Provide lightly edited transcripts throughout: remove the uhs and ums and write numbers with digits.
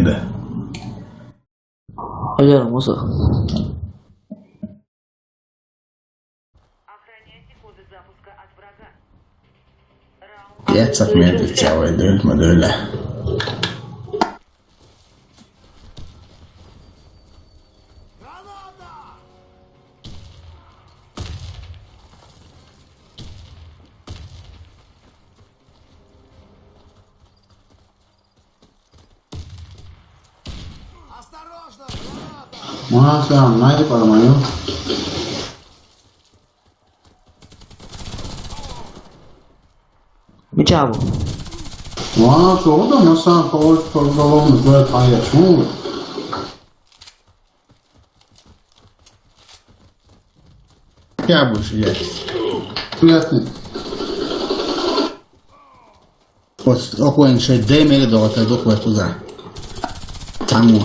Где? Пойдем, мусор. Játsszak mérdicával egy dőlt ma dőle. Можно снайпер мою. Мечаву. Ладно, что мы сам по голову называют поехали. Я больше есть. Приятный. Вот, около ще демери долата дохуя туда. Тому.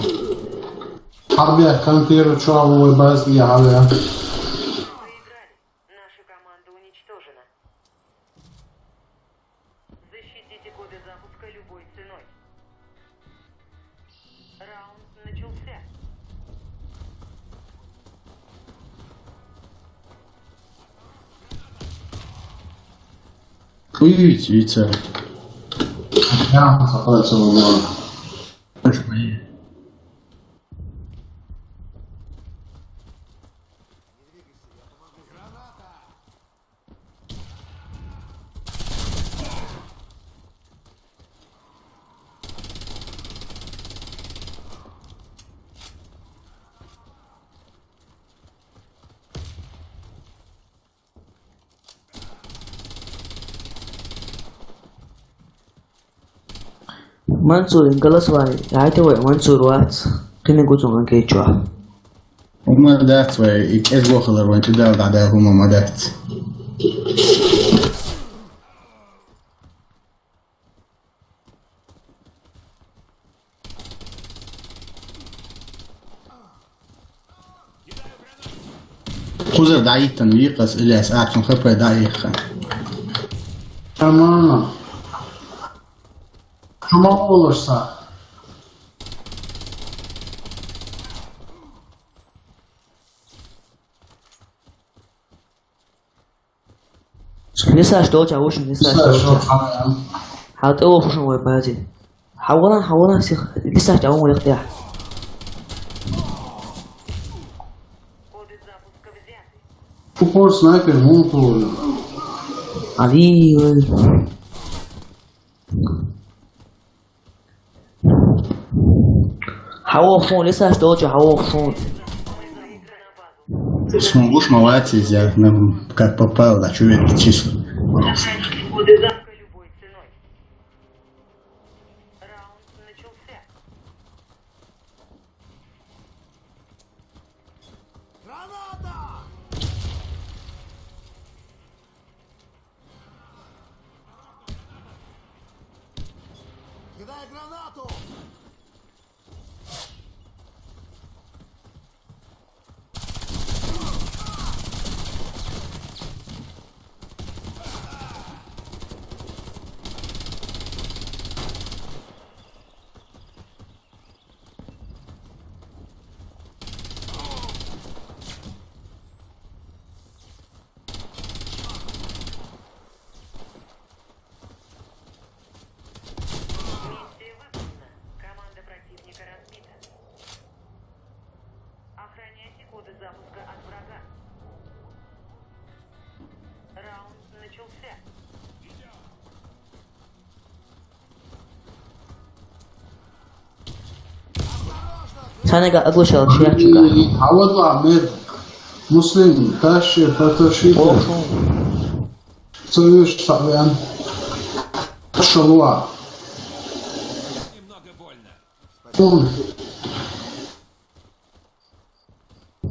Harbiye контейнер чуавой баз я халия. Наша команда уничтожена. Защитите коды запуска любой ценой. Раунд начался. Видите. Я заходится в город. Больше мои. Mansur голосовали. Я это Мансур Ватс. Ты не гуцун анкейчуа. وما دات وإيش بوخلر وانت داود على هما ما دات. خزر دعيت تنويقس إلى ساعة خبرة دقيقة. Tamam. Cuma olursa. لسه اشتوت عوش لسه اشتوت. حاط اول خشم وبازي. حاولنا لسه اشتوت ولا اختيار. Коды запуска взяты. Упор снайпер монтур. علي حاول فون لسه اشتوت حاول فون. Смогу шмалать взять, как попало, да, что это число. Защитите коды запуска любой ценой. Раунд начался. Кидай гранату! Миссия выполнена. Команда противника разбита. Охраняйте коды запуска от врага. Раунд начался. ثانية قاعد أقول شغلة شيء أحكي. عوض عماد مسلم تاشي فتاشي تسويش طبعا شلوع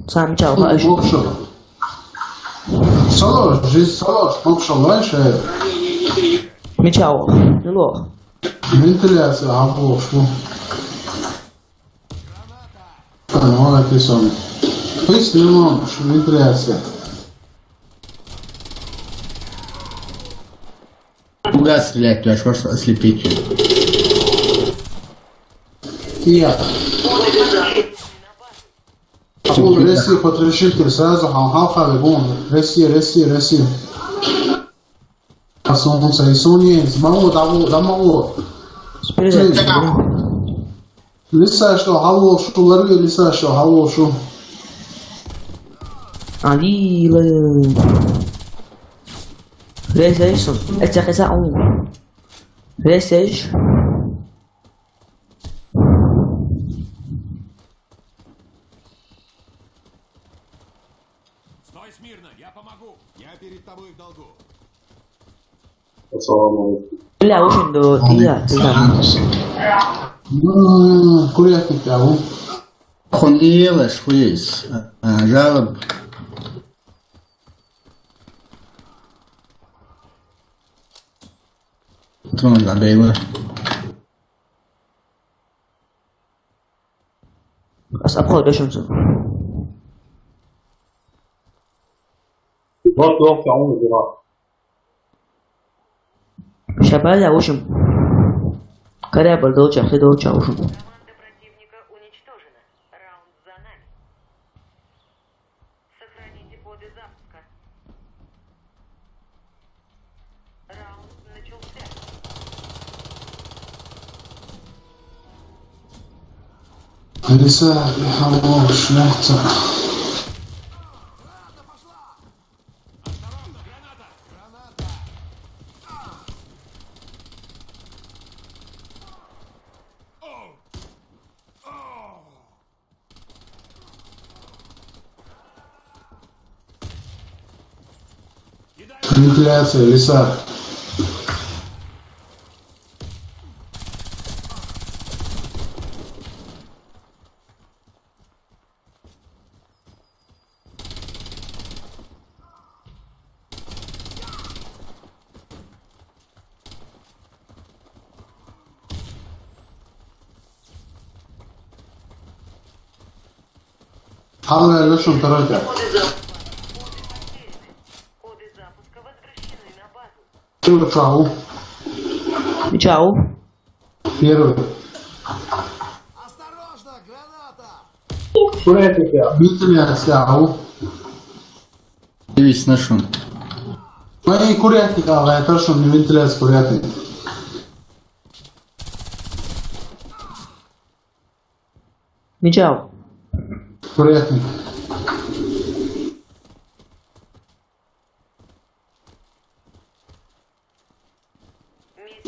سامي تشاو هاي مبشر صلاش جيز صلاش مبشر وايش هاي ميتشاو نلو من تلاتة عبو شو أنا هلا كيسون فيس نمام شو من تلاتة Куда стрелять? Ты аж можешь ослепить. Я. Россия под решитель сразу хахали бомбы. Россия. А солнце и солнце. Дамо. Спирит. Лиса что хаву шулары лиса что хаву шу. Алила. Ресейшн. Это он. Ресейш. Стой смирно, я помогу. Я перед тобой в долгу. Bля, очень до тия, ты знаешь. Курятник яву. Хонлиелаш хуейс. Жалоб. Трон габейла. Ас обход дошумсун. Вот лох кому дела. Шабаля ушим. Корабль долча, ты долча ушим. Команда противника уничтожена. Раунд за нами. Сохраните коды запуска. Раунд начался. Лиса хаву шляхта. Вентиляция, лиса. Хална лошон тарата. Коды запуска возвращены на базу. Первый шау. Чао. Первый. Осторожно, граната! Курятник я. Вентиляция, ау. Дивись на шум. Мои курятник, а это что, не вентиляция, курятник. Мечау. Курятник.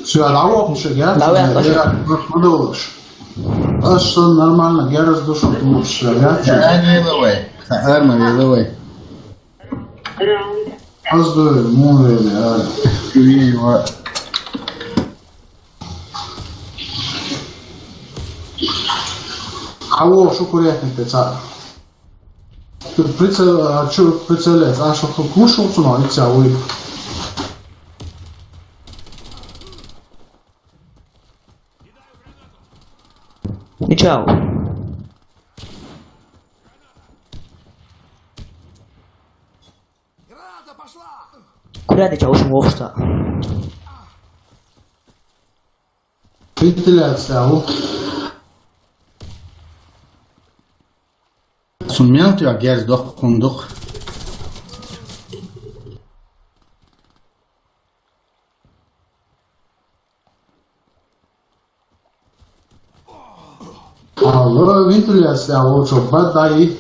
Все, лавок уже, я? Лавок, Я подумаешь. А что, нормально, я раздушу, потому что я? Виловай. Арма виловай. Раунд. Аздой, море, Вилова. Кого, что курятник, это? Прицелец, а что, кушал, что, и тебя, ой. Мечау. Граната пошла! Куда ты ушим общество? Вентиляция, ау. Sunmel tu agers doch kunduk. Алло, вентиляция, ау, что, подай.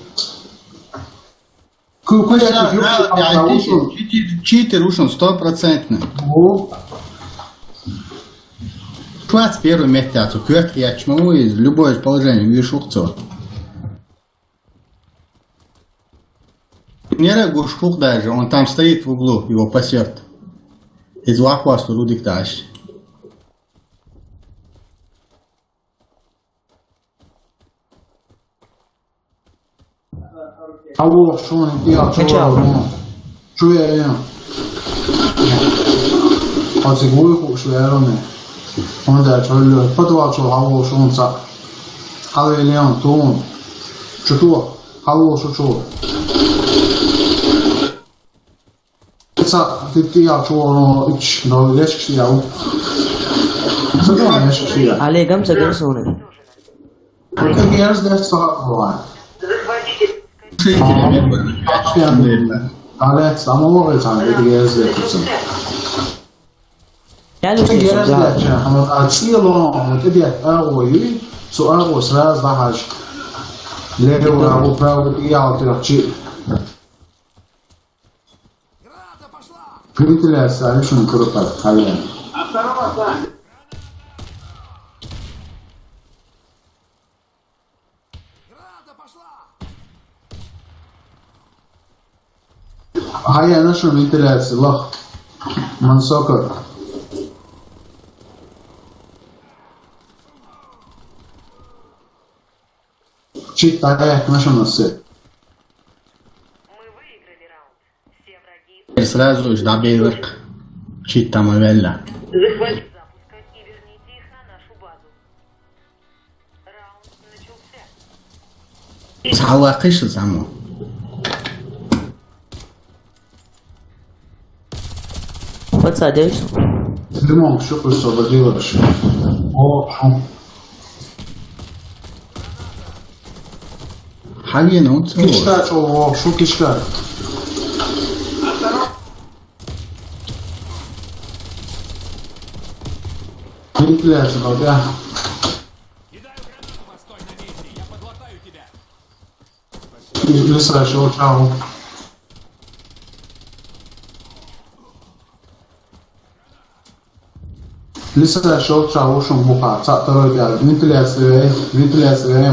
Читер ушел 100%. О, 21 месяц, кверх я чму из любое положение, видишь, ухцо. Не рагушхух даже, он там стоит в углу, его пасет. Из лахвасту рудик дальше. алло, что он делает? Что я делаю? А ты говоришь, что я делаю? Он даже говорит, подвал, что алло, что он сам. Алло, Леон, то он. Что? Алло, что? Ты я что, но лечишь я. Что я лечишь я? Алле, гамса гамсоны. gezde sağlar. Şey kiremir bana. Ale samo ve tanrı gezde tutsun. Yani Gezde ya. ama açıyla tebiyat ağoyu su ağo sraz daha aç. Leo ağo pravo ya tırçı. Граната пошла! Printler sarı şunu kırıplar. Hayır. Граната пошла! Hayır nasıl printler silah. Mansokar. Чит тая nasıl? Мы выиграли раунд. Все враги Сразу ж добил чит там вела. захватить запуска и верните их на нашу базу. Раунд начался. Савақиш само. Подсадишь. Лимон что освободилось. О, Хаген онцо. кишка, о, что кишка? Прintler, да. Кидаю гранату, постой на месте, я подлатаю тебя. Лиса, что чау. Lisa show travel from Buka, Tataro, Vintilas,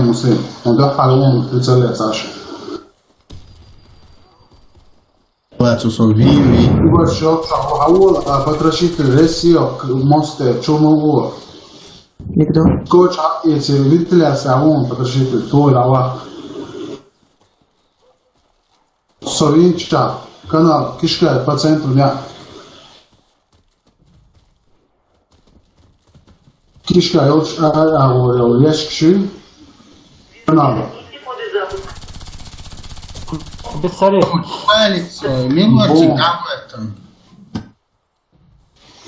Muslim, and the Halom, Vitalias. Плацу совиви. Его show travel, Patrashit, Resio, Monster, Chomo, Никто. Coach, it's a Vitalias, I won't Patrashit, Tola. Sovincha, Canal, Kishka, Pacentrum, Kishka, our Yashki, Canal. Без царей. Палец, минуты об этом.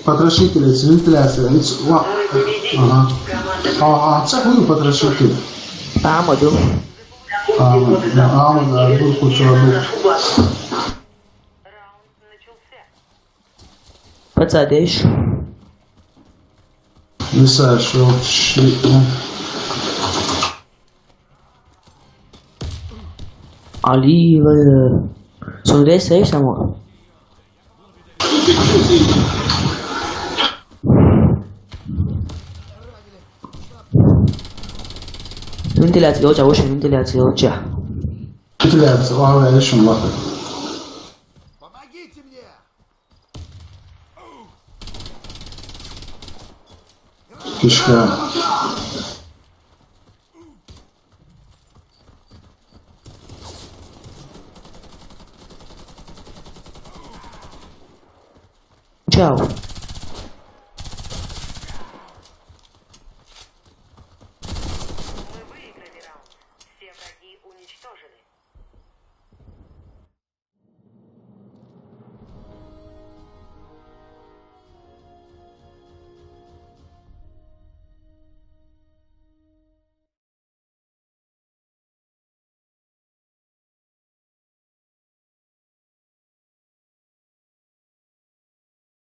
Потрошители, вентиляция, ага. Це хуй потрошитель. Амаду. Да, дурку чорну. Раунд начался. Подсадишь. Лиса, що шлі. Ali, son 16 amor. Ventilație, o cea, ușă, ventilație, o cea. Вентиляция, ага, еще лапы. Помогите мне! Кишка.